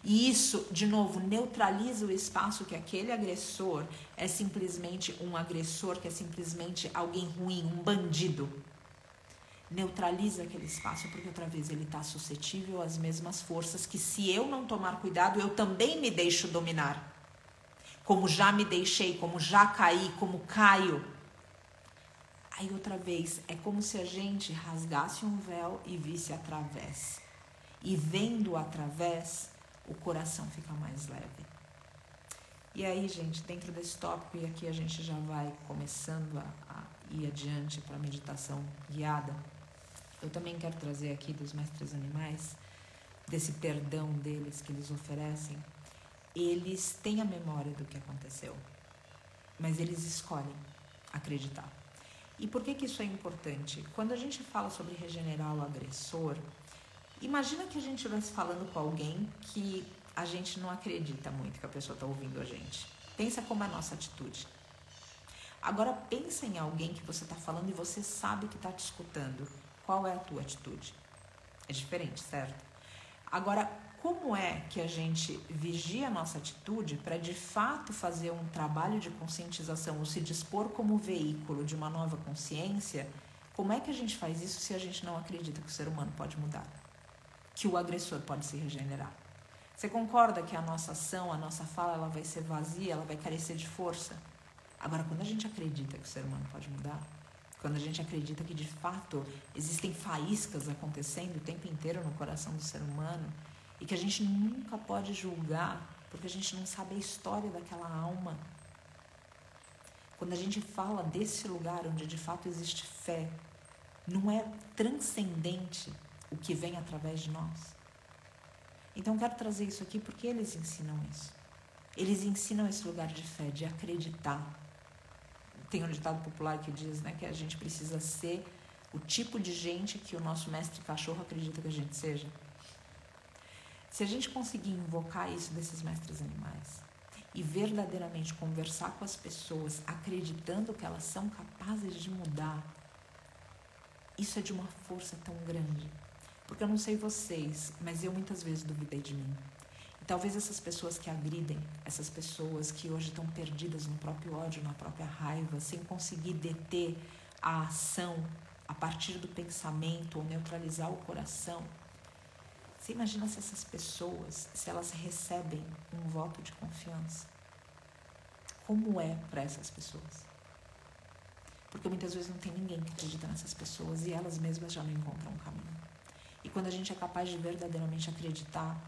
E isso, de novo, neutraliza o espaço que aquele agressor é simplesmente um agressor, que é simplesmente alguém ruim, um bandido. Neutraliza aquele espaço, porque outra vez ele está suscetível às mesmas forças que, se eu não tomar cuidado, eu também me deixo dominar. Como já me deixei, como já caí, como caio. Aí outra vez, é como se a gente rasgasse um véu e visse através. E vendo através, o coração fica mais leve. E aí, gente, dentro desse tópico, e aqui a gente já vai começando a ir adiante para a meditação guiada, eu também quero trazer aqui dos mestres animais, desse perdão deles que eles oferecem. Eles têm a memória do que aconteceu, mas eles escolhem acreditar. E por que isso é importante? Quando a gente fala sobre regenerar o agressor, imagina que a gente estivesse falando com alguém que a gente não acredita muito que a pessoa está ouvindo a gente. Pensa como é a nossa atitude. Agora pensa em alguém que você está falando e você sabe que está te escutando. Qual é a tua atitude? É diferente, certo? Agora como é que a gente vigia a nossa atitude para de fato fazer um trabalho de conscientização ou se dispor como veículo de uma nova consciência? Como é que a gente faz isso se a gente não acredita que o ser humano pode mudar? Que o agressor pode se regenerar? Você concorda que a nossa ação, a nossa fala, ela vai ser vazia, ela vai carecer de força? Agora, quando a gente acredita que o ser humano pode mudar, quando a gente acredita que de fato existem faíscas acontecendo o tempo inteiro no coração do ser humano e que a gente nunca pode julgar porque a gente não sabe a história daquela alma. Quando a gente fala desse lugar onde de fato existe fé, não é transcendente o que vem através de nós? Então eu quero trazer isso aqui porque eles ensinam isso. Eles ensinam esse lugar de fé, de acreditar. Tem um ditado popular que diz, né, que a gente precisa ser o tipo de gente que o nosso mestre cachorro acredita que a gente seja. Se a gente conseguir invocar isso desses mestres animais e verdadeiramente conversar com as pessoas acreditando que elas são capazes de mudar, isso é de uma força tão grande. Porque eu não sei vocês, mas eu muitas vezes duvidei de mim. E talvez essas pessoas que agridem, essas pessoas que hoje estão perdidas no próprio ódio, na própria raiva, sem conseguir deter a ação a partir do pensamento ou neutralizar o coração. Você imagina se essas pessoas, se elas recebem um voto de confiança? Como é para essas pessoas? Porque muitas vezes não tem ninguém que acredita nessas pessoas e elas mesmas já não encontram um caminho. E quando a gente é capaz de verdadeiramente acreditar,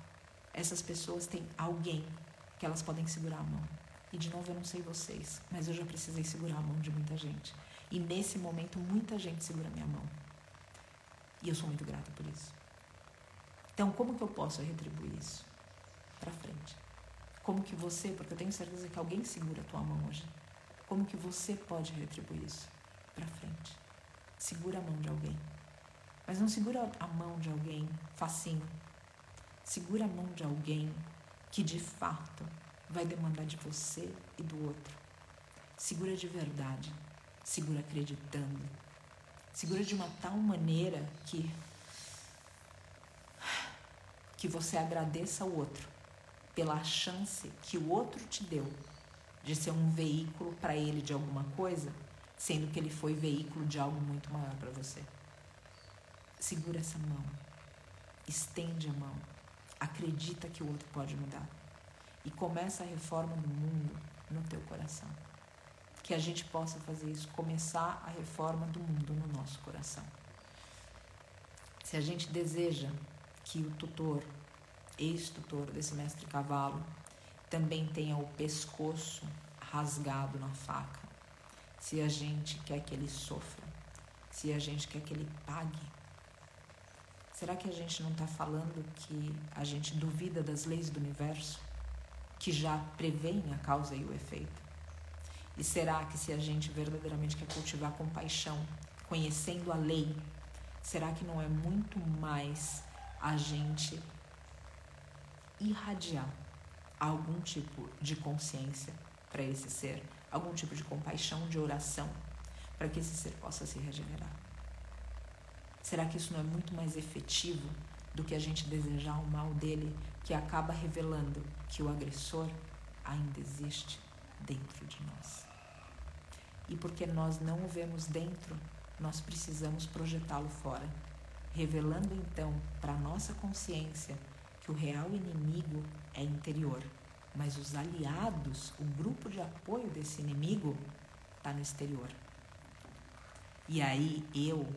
essas pessoas têm alguém que elas podem segurar a mão. E de novo, eu não sei vocês, mas eu já precisei segurar a mão de muita gente. E nesse momento, muita gente segura a minha mão. E eu sou muito grata por isso. Então, como que eu posso retribuir isso? Pra frente. Como que você, porque eu tenho certeza que alguém segura a tua mão hoje. Como que você pode retribuir isso? Pra frente. Segura a mão de alguém. Mas não segura a mão de alguém facinho. Segura a mão de alguém que de fato vai demandar de você e do outro. Segura de verdade. Segura acreditando. Segura de uma tal maneira que você agradeça ao outro pela chance que o outro te deu de ser um veículo para ele de alguma coisa, sendo que ele foi veículo de algo muito maior para você. Segura essa mão, estende a mão, acredita que o outro pode mudar e começa a reforma do mundo no teu coração. Que a gente possa fazer isso, começar a reforma do mundo no nosso coração. Se a gente deseja que o tutor, ex-tutor desse mestre cavalo, também tenha o pescoço rasgado na faca, se a gente quer que ele sofra, se a gente quer que ele pague, será que a gente não está falando que a gente duvida das leis do universo, que já prevêem a causa e o efeito? E será que se a gente verdadeiramente quer cultivar compaixão, conhecendo a lei, será que não é muito mais a gente irradiar algum tipo de consciência para esse ser, algum tipo de compaixão, de oração, para que esse ser possa se regenerar? Será que isso não é muito mais efetivo do que a gente desejar o mal dele, que acaba revelando que o agressor ainda existe dentro de nós? E porque nós não o vemos dentro, nós precisamos projetá-lo fora, revelando então para a nossa consciência que o real inimigo é interior, mas os aliados, o grupo de apoio desse inimigo está no exterior. E aí eu,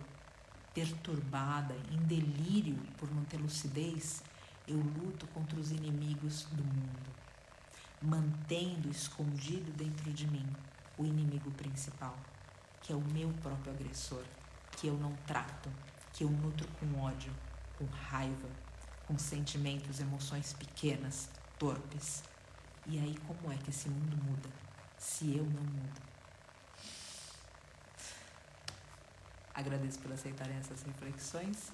perturbada, em delírio por não ter lucidez, eu luto contra os inimigos do mundo, mantendo escondido dentro de mim o inimigo principal, que é o meu próprio agressor, que eu não trato, que eu nutro com ódio, com raiva, com sentimentos, emoções pequenas, torpes. E aí como é que esse mundo muda, se eu não mudo? Agradeço por aceitarem essas reflexões.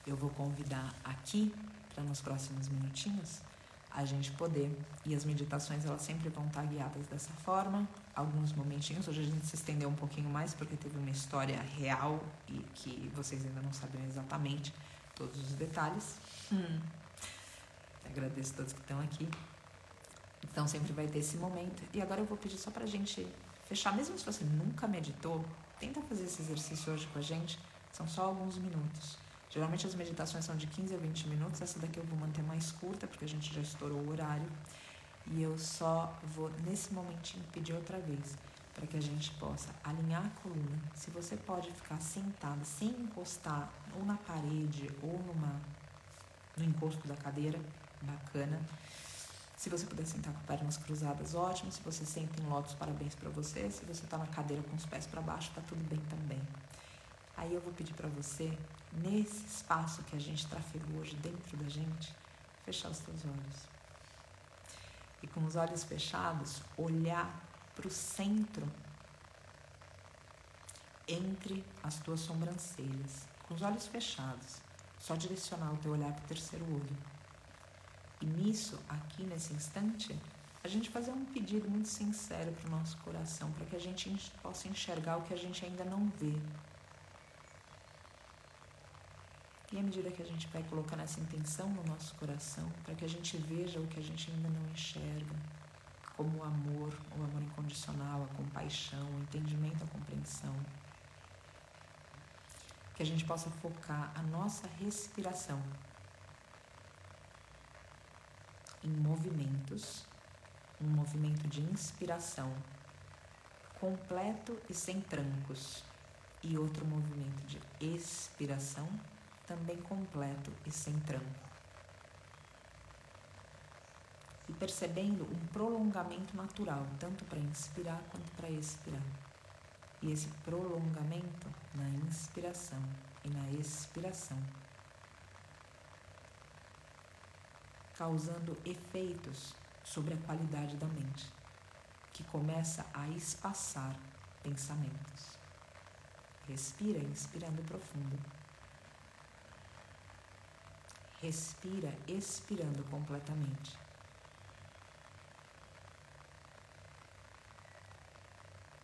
Eu vou convidar aqui, para nos próximos minutinhos, a gente poder, e as meditações elas sempre vão estar guiadas dessa forma, alguns momentinhos. Hoje a gente se estendeu um pouquinho mais porque teve uma história real e que vocês ainda não sabiam exatamente todos os detalhes. Agradeço a todos que estão aqui. Então sempre vai ter esse momento. E agora eu vou pedir só pra gente fechar, mesmo se você nunca meditou, tenta fazer esse exercício hoje com a gente. São só alguns minutos. Geralmente as meditações são de 15 a 20 minutos. Essa daqui eu vou manter mais curta, porque a gente já estourou o horário. E eu só vou, nesse momentinho, pedir outra vez, para que a gente possa alinhar a coluna. Se você pode ficar sentada, sem encostar ou na parede ou no encosto da cadeira, bacana. Se você puder sentar com pernas cruzadas, ótimo. Se você senta em lótus, parabéns para você. Se você está na cadeira com os pés para baixo, tá tudo bem também. Aí eu vou pedir para você, nesse espaço que a gente trafegou hoje dentro da gente, fechar os teus olhos. E com os olhos fechados, olhar para o centro entre as tuas sobrancelhas. Com os olhos fechados, só direcionar o teu olhar para o terceiro olho. E nisso, aqui nesse instante, a gente fazer um pedido muito sincero para o nosso coração, para que a gente possa enxergar o que a gente ainda não vê. E à medida que a gente vai colocando essa intenção no nosso coração, para que a gente veja o que a gente ainda não enxerga, como o amor incondicional, a compaixão, o entendimento, a compreensão. Que a gente possa focar a nossa respiração em movimentos, um movimento de inspiração completo e sem trancos, e outro movimento de expiração também completo e sem tranco. E percebendo um prolongamento natural, tanto para inspirar quanto para expirar. E esse prolongamento na inspiração e na expiração, causando efeitos sobre a qualidade da mente, que começa a espaçar pensamentos. Respira, inspirando profundo. Respira, expirando completamente.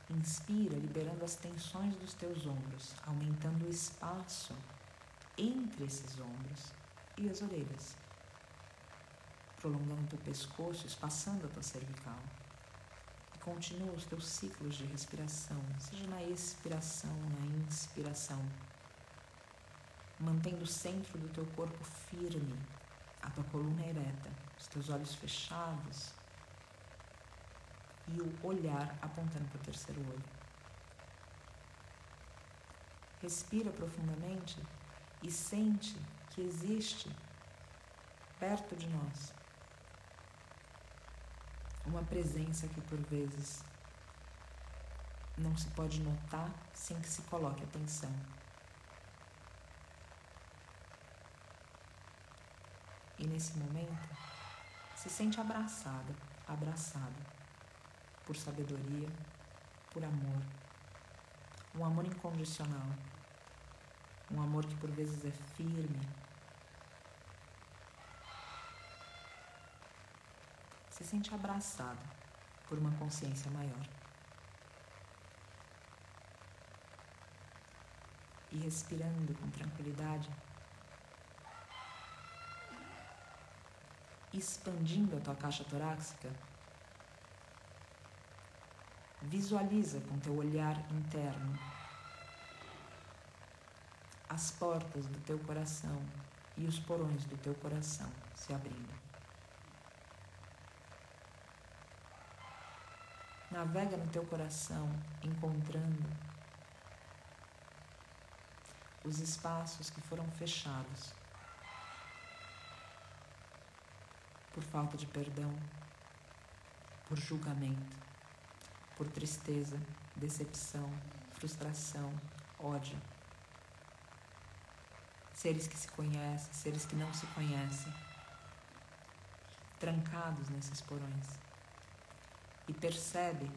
Inspira, liberando as tensões dos teus ombros, aumentando o espaço entre esses ombros e as orelhas, prolongando o teu pescoço, espaçando a tua cervical. E continua os teus ciclos de respiração, seja na expiração, na inspiração, mantendo o centro do teu corpo firme, a tua coluna ereta, os teus olhos fechados e o olhar apontando para o terceiro olho. Respira profundamente e sente que existe perto de nós uma presença que por vezes não se pode notar sem que se coloque atenção. E nesse momento, se sente abraçada, abraçado por sabedoria, por amor. Um amor incondicional. Um amor que por vezes é firme. Se sente abraçado por uma consciência maior. E respirando com tranquilidade, expandindo a tua caixa torácica, visualiza com teu olhar interno as portas do teu coração e os porões do teu coração se abrindo. Navega no teu coração, encontrando os espaços que foram fechados por falta de perdão, por julgamento, por tristeza, decepção, frustração, ódio. Seres que se conhecem, seres que não se conhecem, trancados nesses porões. E percebe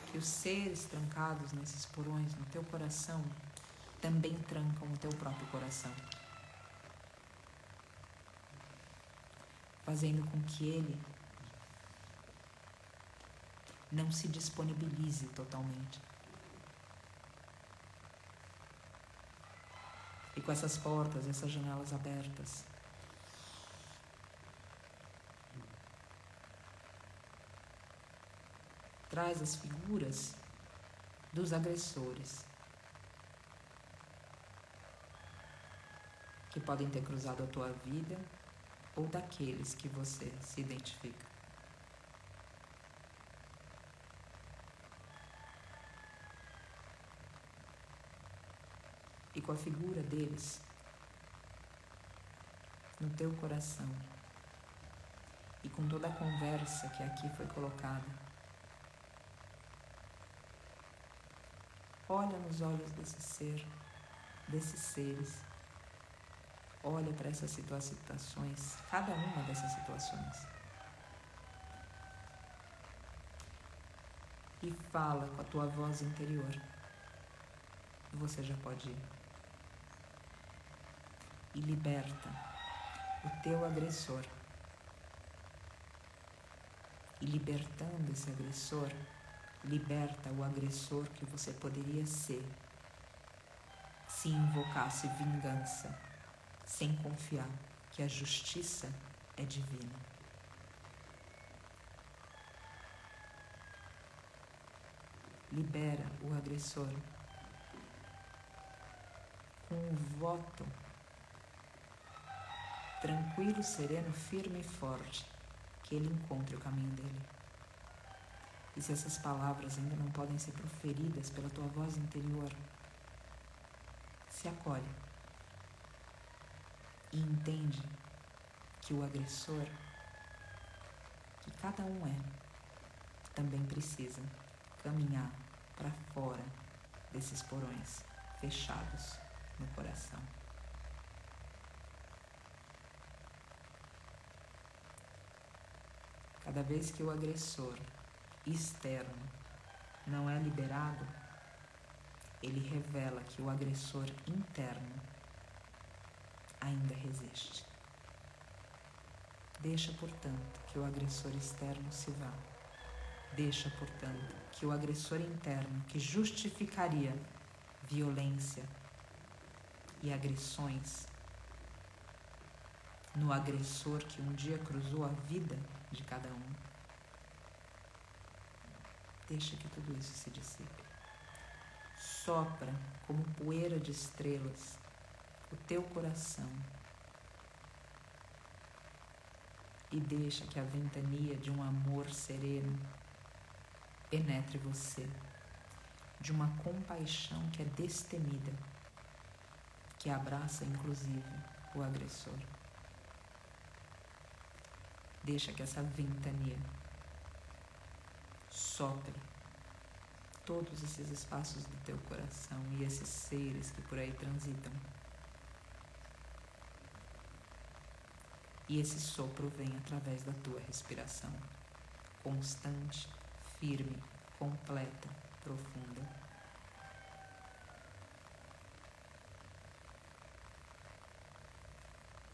que os seres trancados nesses porões no teu coração também trancam o teu próprio coração, fazendo com que ele não se disponibilize totalmente. E com essas portas, essas janelas abertas, traz as figuras dos agressores que podem ter cruzado a tua vida ou daqueles que você se identifica. E com a figura deles no teu coração e com toda a conversa que aqui foi colocada, olha nos olhos desse ser, desses seres, olha para essas situações, cada uma dessas situações, e fala com a tua voz interior. Você já pode ir. E liberta o teu agressor. E libertando esse agressor, liberta o agressor que você poderia ser se invocasse vingança, sem confiar que a justiça é divina. Libera o agressor com um voto tranquilo, sereno, firme e forte, que ele encontre o caminho dele. E se essas palavras ainda não podem ser proferidas pela tua voz interior, se acolhe e entende que o agressor, que cada um também precisa caminhar para fora desses porões fechados no coração. Cada vez que o agressor externo não é liberado, ele revela que o agressor interno ainda resiste. Deixa, portanto, que o agressor externo se vá. Deixa, portanto, que o agressor interno, que justificaria violência e agressões no agressor que um dia cruzou a vida de cada um, deixa que tudo isso se dissipe. Sopra como poeira de estrelas o teu coração e deixa que a ventania de um amor sereno penetre você, de uma compaixão que é destemida, que abraça inclusive o agressor. Deixa que essa ventania sopre todos esses espaços do teu coração e esses seres que por aí transitam. E esse sopro vem através da tua respiração, constante, firme, completa, profunda.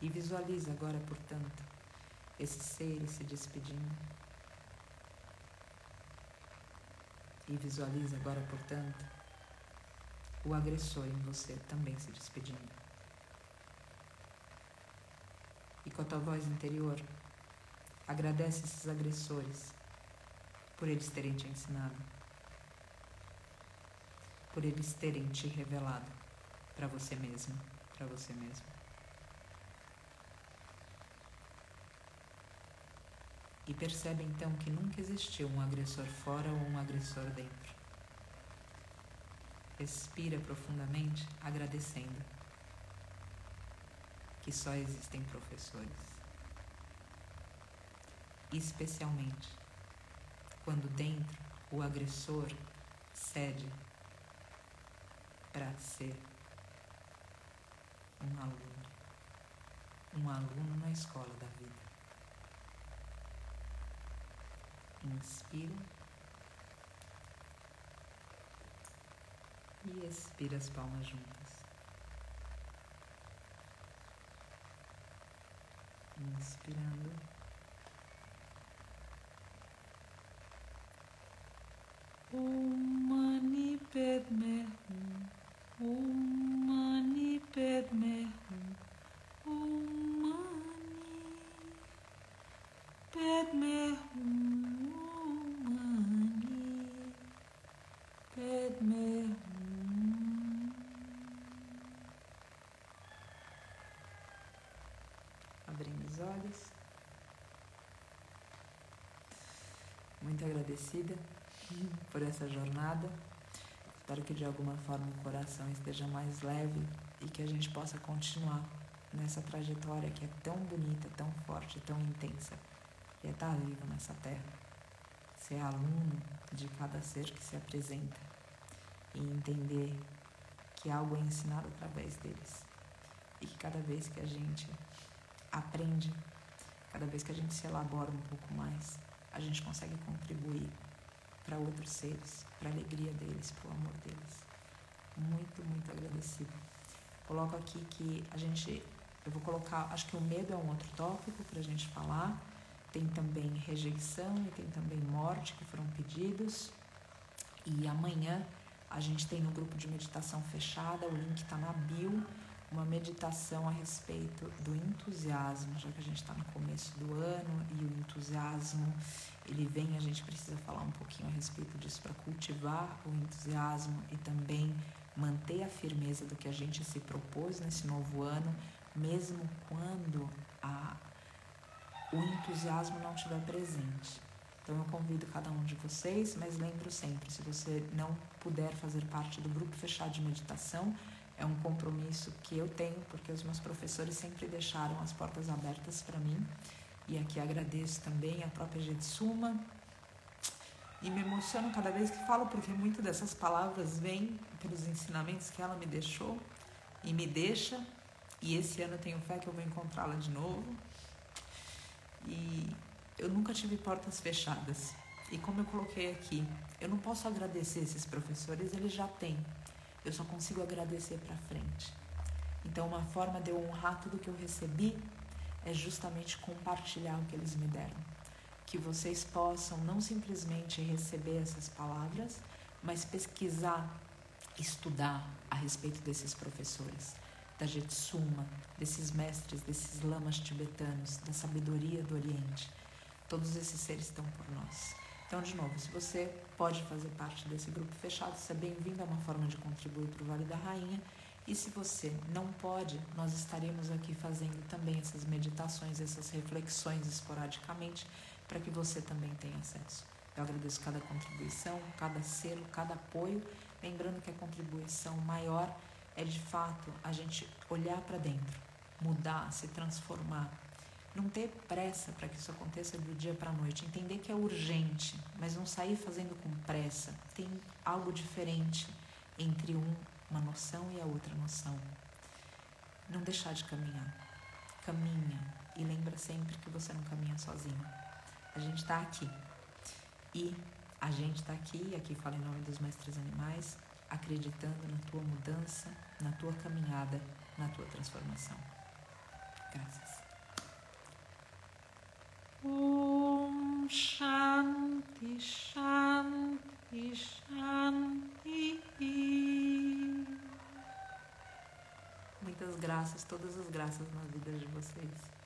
E visualiza agora, portanto, esses seres se despedindo. E visualiza agora, portanto, o agressor em você também se despedindo. E com a tua voz interior, agradece esses agressores por eles terem te ensinado, por eles terem te revelado para você mesmo, para você mesmo. E percebe então que nunca existiu um agressor fora ou um agressor dentro. Respira profundamente, agradecendo que só existem professores. Especialmente quando dentro o agressor cede para ser um aluno na escola da vida. Inspira e expira as palmas juntas. Inspirando. Om Mani Padme Hum. Om Mani Padme Hum. Om Mani Padme Hum. Om Mani muito agradecida por essa jornada. Espero que de alguma forma o coração esteja mais leve e que a gente possa continuar nessa trajetória que é tão bonita, tão forte, tão intensa, que é estar vivo nessa terra, ser aluno de cada ser que se apresenta e entender que algo é ensinado através deles e que cada vez que a gente aprende, cada vez que a gente se elabora um pouco mais, a gente consegue contribuir para outros seres, para a alegria deles, para o amor deles. Muito, muito agradecido. Coloco aqui que eu vou colocar, acho que o medo é um outro tópico para a gente falar. Tem também rejeição e tem também morte que foram pedidos. E amanhã a gente tem no grupo de meditação fechada, o link está na bio, uma meditação a respeito do entusiasmo, já que a gente está no começo do ano e o entusiasmo, ele vem, a gente precisa falar um pouquinho a respeito disso para cultivar o entusiasmo e também manter a firmeza do que a gente se propôs nesse novo ano, mesmo quando o entusiasmo não estiver presente. Então eu convido cada um de vocês, mas lembro sempre, se você não puder fazer parte do grupo fechado de meditação, é um compromisso que eu tenho, porque os meus professores sempre deixaram as portas abertas para mim. E aqui agradeço também a própria Jetsuma. E me emociono cada vez que falo, porque muitas dessas palavras vêm pelos ensinamentos que ela me deixou e me deixa. E esse ano eu tenho fé que eu vou encontrá-la de novo. E eu nunca tive portas fechadas. E como eu coloquei aqui, eu não posso agradecer esses professores, eles já têm. Eu só consigo agradecer para frente. Então, uma forma de eu honrar tudo que eu recebi é justamente compartilhar o que eles me deram. Que vocês possam não simplesmente receber essas palavras, mas pesquisar, estudar a respeito desses professores, da Jetsuma, desses mestres, desses lamas tibetanos, da sabedoria do Oriente. Todos esses seres estão por nós. Então, de novo, se você pode fazer parte desse grupo fechado, você é bem-vindo, é uma forma de contribuir para o Vale da Rainha. E se você não pode, nós estaremos aqui fazendo também essas meditações, essas reflexões esporadicamente, para que você também tenha acesso. Eu agradeço cada contribuição, cada selo, cada apoio, lembrando que a contribuição maior é, de fato, a gente olhar para dentro, mudar, se transformar. Não ter pressa para que isso aconteça do dia para a noite. Entender que é urgente, mas não sair fazendo com pressa. Tem algo diferente entre uma noção e a outra noção. Não deixar de caminhar. Caminha e lembra sempre que você não caminha sozinho. A gente está aqui. E a gente está aqui, e aqui falo em nome dos mestres animais, acreditando na tua mudança, na tua caminhada, na tua transformação. Graças. Om Shanti Shanti Shanti. Muitas graças, todas as graças na vida de vocês.